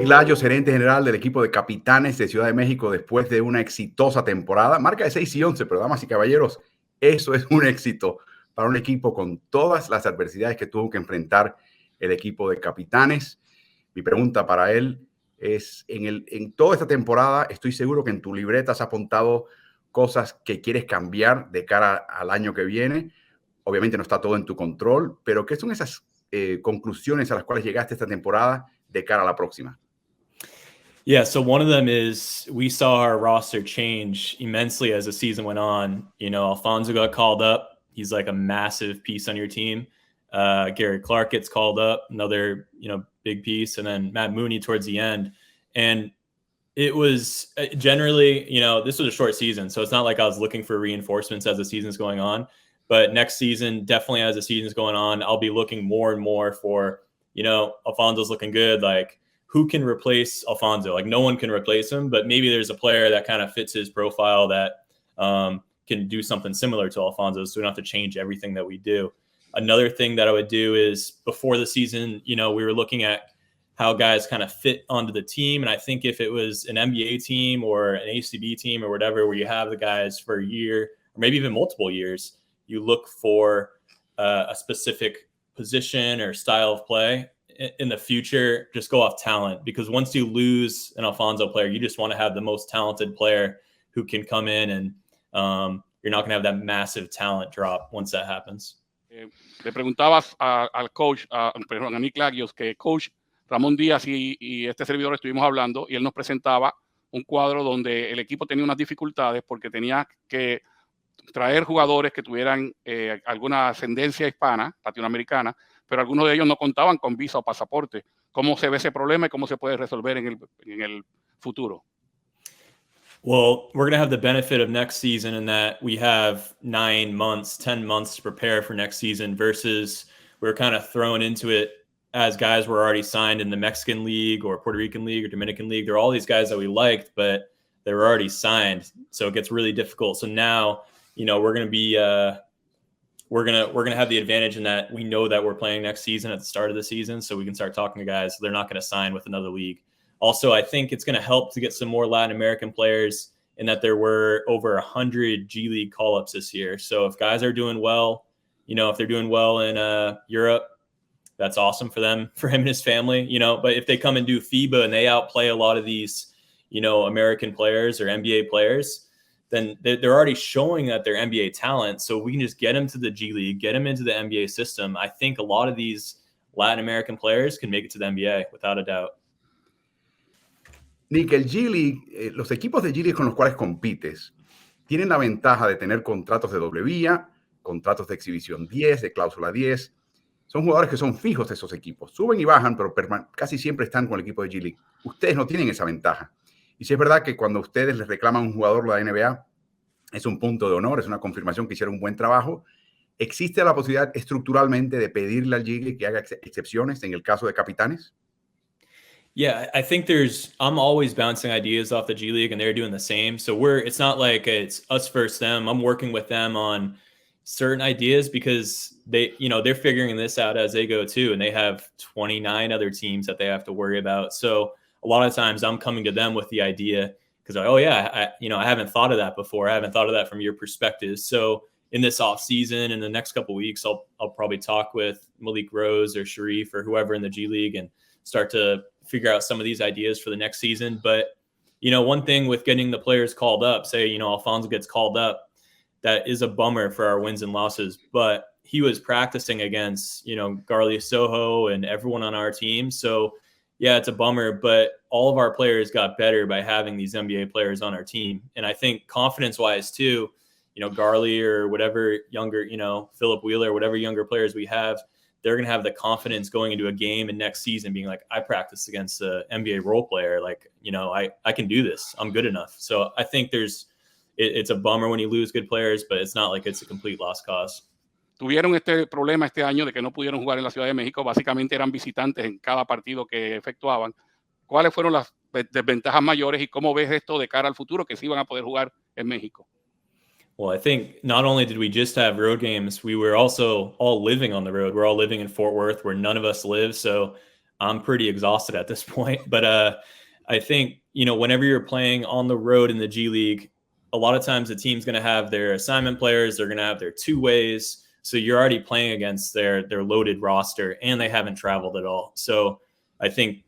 Nick Lagios, gerente general del equipo de Capitanes de Ciudad de México después de una exitosa temporada. Marca de 6-11, pero damas y caballeros, eso es un éxito para un equipo con todas las adversidades que tuvo que enfrentar el equipo de Capitanes. Mi pregunta para él es, en toda esta temporada, estoy seguro que en tu libreta has apuntado cosas que quieres cambiar de cara al año que viene. Obviamente no está todo en tu control, pero ¿qué son esas conclusiones a las cuales llegaste esta temporada de cara a la próxima? Yeah, so one of them is we saw our roster change immensely as the season went on. You know, Alfonso got called up. He's like a massive piece on your team. Gary Clark gets called up, another, big piece. And then Matt Mooney towards the end. And it was generally, this was a short season. So it's not like I was looking for reinforcements as the season's going on. But next season, definitely as the season's going on, I'll be looking more and more for, Alfonso's looking good. Like, who can replace Alfonso? Like, no one can replace him, but maybe there's a player that kind of fits his profile that can do something similar to Alfonso, so we don't have to change everything that we do. Another thing that I would do is before the season, we were looking at how guys kind of fit onto the team. And I think if it was an NBA team or an ACB team or whatever, where you have the guys for a year or maybe even multiple years, you look for a specific position or style of play. In the future, just go off talent, because once you lose an Alfonso player, you just want to have the most talented player who can come in, and you're not going to have that massive talent drop once that happens. Le preguntabas al coach, a Nick Lagios, que coach Ramón Díaz y este servidor estuvimos hablando, y él nos presentaba un cuadro donde el equipo tenía unas dificultades porque tenía que traer jugadores que tuvieran alguna ascendencia hispana, latinoamericana, pero algunos de ellos no contaban con visa o pasaporte. ¿Cómo se ve ese problema y cómo se puede resolver en el futuro? Well, we're going to have the benefit of next season in that we have 9 months, 10 months to prepare for next season, versus we're kind of thrown into it as guys were already signed in the Mexican League or Puerto Rican League or Dominican League. There are all these guys that we liked, but they were already signed. So it gets really difficult. So now, we're going to be we're gonna have the advantage in that we know that we're playing next season at the start of the season, so we can start talking to guys. They're not going to sign with another league. Also, I think it's going to help to get some more Latin American players, in that there were over 100 G League call-ups this year. So if guys are doing well, if they're doing well in Europe, that's awesome for them, for him and his family. But if they come and do FIBA and they outplay a lot of these, American players or NBA players, then they're already showing that they're NBA talent. So we can just get them to the G League, get them into the NBA system. I think a lot of these Latin American players can make it to the NBA without a doubt. Nick, el G League, los equipos de G League con los cuales compites tienen la ventaja de tener contratos de doble vía, contratos de exhibición 10, de cláusula 10. Son jugadores que son fijos de esos equipos. Suben y bajan, pero casi siempre están con el equipo de G League. Ustedes no tienen esa ventaja. Y si es verdad que cuando ustedes les reclaman a un jugador de la NBA, es un punto de honor, es una confirmación que hicieron un buen trabajo. ¿Existe la posibilidad estructuralmente de pedirle al G League que haga excepciones en el caso de Capitanes? Yeah, I think I'm always bouncing ideas off the G League, and they're doing the same. So it's not like it's us versus them. I'm working with them on certain ideas because they're figuring this out as they go too. And they have 29 other teams that they have to worry about. So a lot of times I'm coming to them with the idea because I haven't thought of that before. I haven't thought of that from your perspective. So in this off season, in the next couple of weeks, I'll probably talk with Malik Rose or Sharif or whoever in the G League and start to figure out some of these ideas for the next season. But, one thing with getting the players called up, say, Alfonso gets called up, that is a bummer for our wins and losses. But he was practicing against, Garlia Soho and everyone on our team. So, yeah, it's a bummer, but all of our players got better by having these NBA players on our team. And I think confidence-wise, too, Garley or whatever younger, Philip Wheeler, whatever younger players we have, they're going to have the confidence going into a game and next season being like, I practiced against an NBA role player. Like, I can do this. I'm good enough. So I think it's a bummer when you lose good players, but it's not like it's a complete lost cause. Tuvieron este problema este año de que no pudieron jugar en la Ciudad de México. Básicamente eran visitantes en cada partido que efectuaban. ¿Cuáles fueron las desventajas mayores y cómo ves esto de cara al futuro, que sí van a poder jugar en México? Well, I think not only did we just have road games, we were also all living on the road. We're all living in Fort Worth, where none of us live. So I'm pretty exhausted at this point. But I think, whenever you're playing on the road in the G League, a lot of times the team's going to have their assignment players. They're going to have their two ways. So you're already playing against their loaded roster, and they haven't traveled at all. So I think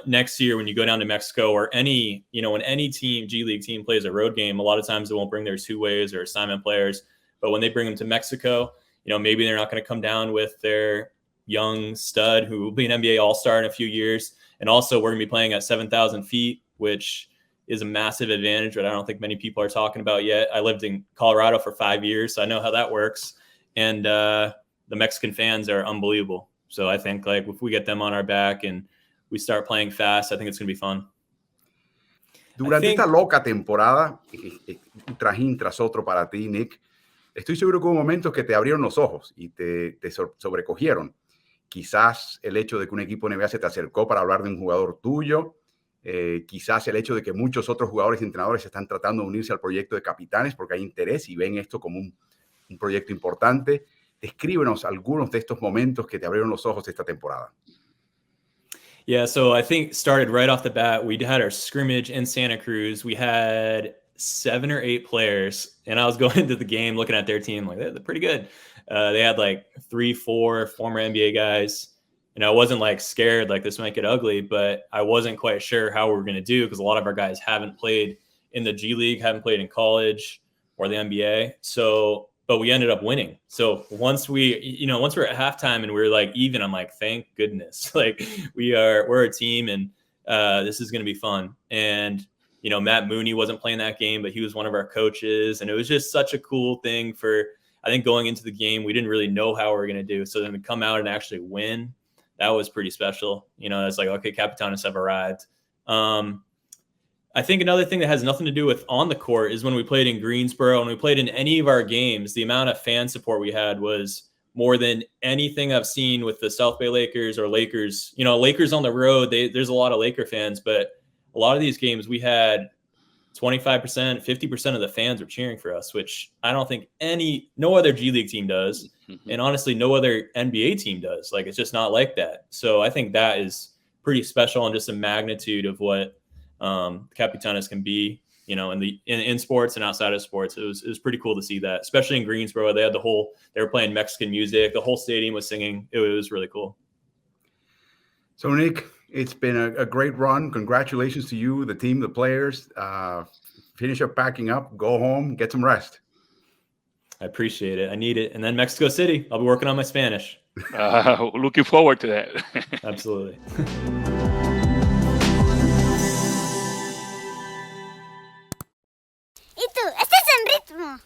next year when you go down to Mexico, or any, when any team, G League team, plays a road game, a lot of times they won't bring their two ways or assignment players. But when they bring them to Mexico, maybe they're not going to come down with their young stud who will be an NBA All-Star in a few years. And also we're going to be playing at 7,000 feet, which is a massive advantage, but I don't think many people are talking about yet. I lived in Colorado for 5 years, so I know how that works. And the Mexican fans are unbelievable. So I think if we get them on our back and we start playing fast, I think it's going to be fun. Durante esta loca temporada, un trajín tras otro para ti, Nick, estoy seguro que hubo momentos que te abrieron los ojos y te sobrecogieron. Quizás el hecho de que un equipo NBA se te acercó para hablar de un jugador tuyo, quizás el hecho de que muchos otros jugadores y entrenadores están tratando de unirse al proyecto de Capitanes porque hay interés y ven esto como un proyecto importante. Descríbenos algunos de estos momentos que te abrieron los ojos esta temporada. Yeah, so I think started right off the bat. We had our scrimmage in Santa Cruz. We had 7 or 8 players, and I was going into the game looking at their team like, they're pretty good. They had 3-4 former NBA guys. I wasn't scared this might get ugly, but I wasn't quite sure how we were going to do because a lot of our guys haven't played in the G League, haven't played in college or the NBA. But we ended up winning. So once we're at halftime and we're even, I'm thank goodness. We're a team, and this is going to be fun. And, Matt Mooney wasn't playing that game, but he was one of our coaches. And it was just such a cool thing I think going into the game, we didn't really know how we were going to do. So then to come out and actually win, that was pretty special. It's okay, Capitanes have arrived. I think another thing that has nothing to do with on the court is when we played in Greensboro, and we played in any of our games, the amount of fan support we had was more than anything I've seen with the South Bay Lakers or Lakers. Lakers on the road, there's a lot of Laker fans, but a lot of these games we had 25%, 50% of the fans were cheering for us, which I don't think no other G League team does. And honestly, no other NBA team does. It's just not like that. So I think that is pretty special and just a magnitude of what Capitanes can be, in sports and outside of sports. It was pretty cool to see that, especially in Greensboro. They were playing Mexican music. The whole stadium was singing. It was really cool. So Nick, it's been a great run. Congratulations to you, the team, the players. Finish up packing up, go home, get some rest. I appreciate it. I need it. And then Mexico City, I'll be working on my Spanish. Looking forward to that. Absolutely. ¿Y tú? ¿Estás en ritmo?